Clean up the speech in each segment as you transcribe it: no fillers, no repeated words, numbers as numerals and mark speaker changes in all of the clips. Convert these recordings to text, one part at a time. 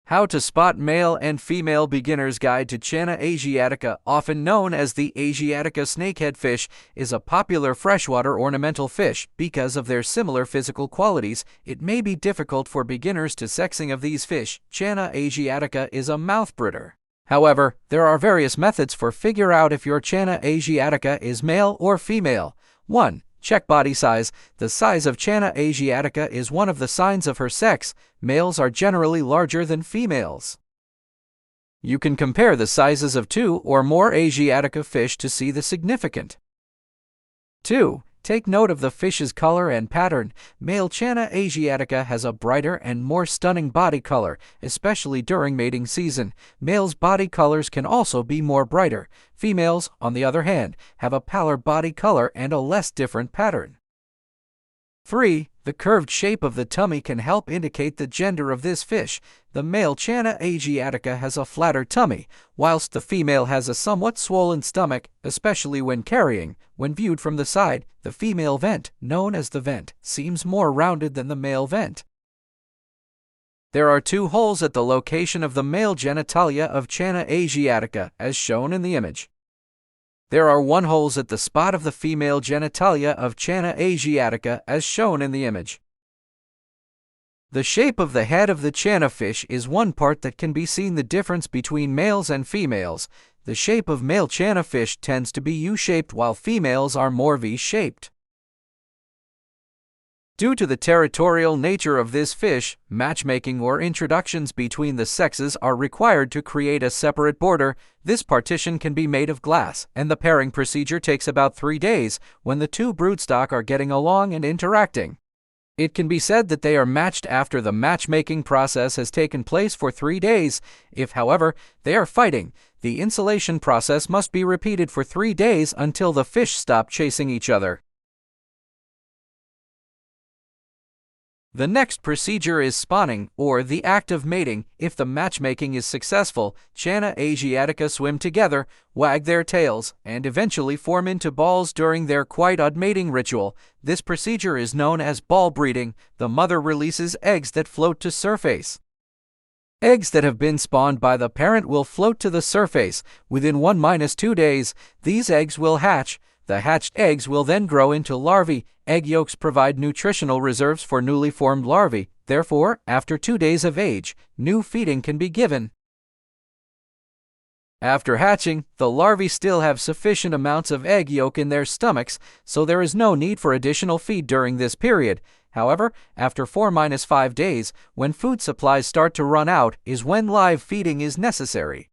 Speaker 1: How to spot male and female beginner's guide to Channa asiatica, often known as the Asiatica snakehead fish, is a popular freshwater ornamental fish. Because of their similar physical qualities, it may be difficult for beginners to sexing of these fish. Channa asiatica is a mouth brooder. However, there are various methods for figure out if your Channa asiatica is male or female. 1. Check body size. The size of Channa asiatica is one of the signs of her sex. Males are generally larger than females. You can compare the sizes of 2 or more Asiatica fish to see the significant. 2. Take note of the fish's color and pattern. Male Channa asiatica has a brighter and more stunning body color, especially during mating season. Males' body colors can also be more brighter. Females, on the other hand, have a paler body color and a less different pattern. 3. The curved shape of the tummy can help indicate the gender of this fish. The male Channa asiatica has a flatter tummy, whilst the female has a somewhat swollen stomach, especially when carrying. When viewed from the side, the female vent, known as the vent, seems more rounded than the male vent. There are 2 holes at the location of the male genitalia of Channa asiatica, as shown in the image. There are 1 holes at the spot of the female genitalia of Channa asiatica, as shown in the image. The shape of the head of the Channa fish is one part that can be seen the difference between males and females. The shape of male Channa fish tends to be U-shaped while females are more V-shaped. Due to the territorial nature of this fish, matchmaking or introductions between the sexes are required to create a separate border. This partition can be made of glass, and the pairing procedure takes about 3 days when the 2 broodstock are getting along and interacting. It can be said that they are matched after the matchmaking process has taken place for 3 days. If, however, they are fighting, the insulation process must be repeated for 3 days until the fish stop chasing each other. The next procedure is spawning, or the act of mating. If the matchmaking is successful, Channa asiatica swim together, wag their tails, and eventually form into balls during their quite odd mating ritual. This procedure is known as ball breeding. The mother releases eggs that float to surface. Eggs that have been spawned by the parent will float to the surface. Within 1–2 days, these eggs will hatch. The hatched eggs will then grow into larvae. Egg yolks provide nutritional reserves for newly formed larvae. Therefore, after 2 days of age, new feeding can be given. After hatching, the larvae still have sufficient amounts of egg yolk in their stomachs, so there is no need for additional feed during this period. However, after 4–5 days, when food supplies start to run out, is when live feeding is necessary.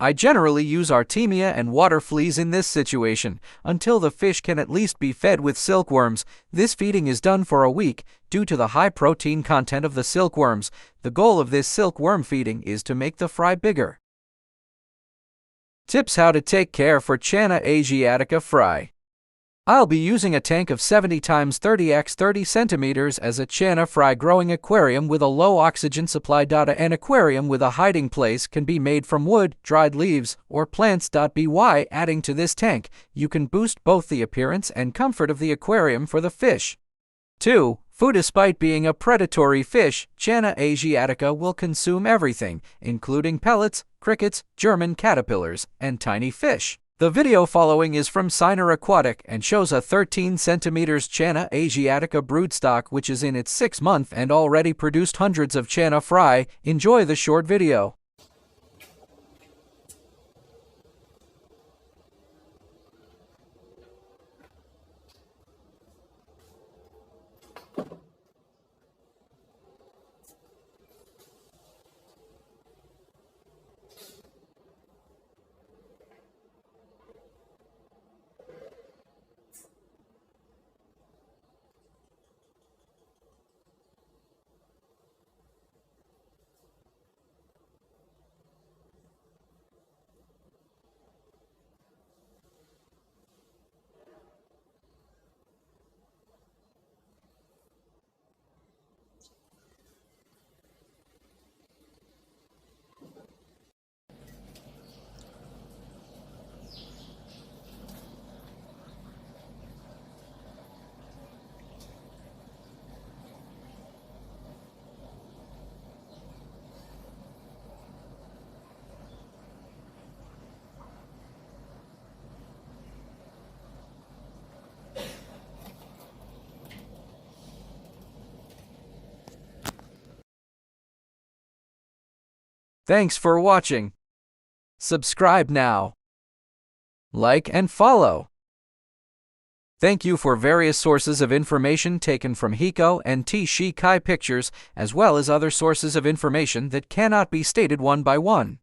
Speaker 1: I generally use artemia and water fleas in this situation, until the fish can at least be fed with silkworms. This feeding is done for a week. Due to the high protein content of the silkworms, the goal of this silkworm feeding is to make the fry bigger. Tips: how to take care for Channa asiatica fry. I'll be using a tank of 70×30×30 centimeters as a Channa fry growing aquarium with a low oxygen supply. An aquarium with a hiding place can be made from wood, dried leaves, or plants. By adding to this tank, you can boost both the appearance and comfort of the aquarium for the fish. 2. Food. Despite being a predatory fish, Channa asiatica will consume everything, including pellets, crickets, German caterpillars, and tiny fish. The video following is from Siner Aquatic and shows a 13 cm Channa asiatica broodstock which is in its 6th month and already produced hundreds of Channa fry. Enjoy the short video. Thanks for watching. Subscribe now. Like and follow. Thank you for various sources of information taken from HIKO and Shyi pictures, as well as other sources of information that cannot be stated one by one.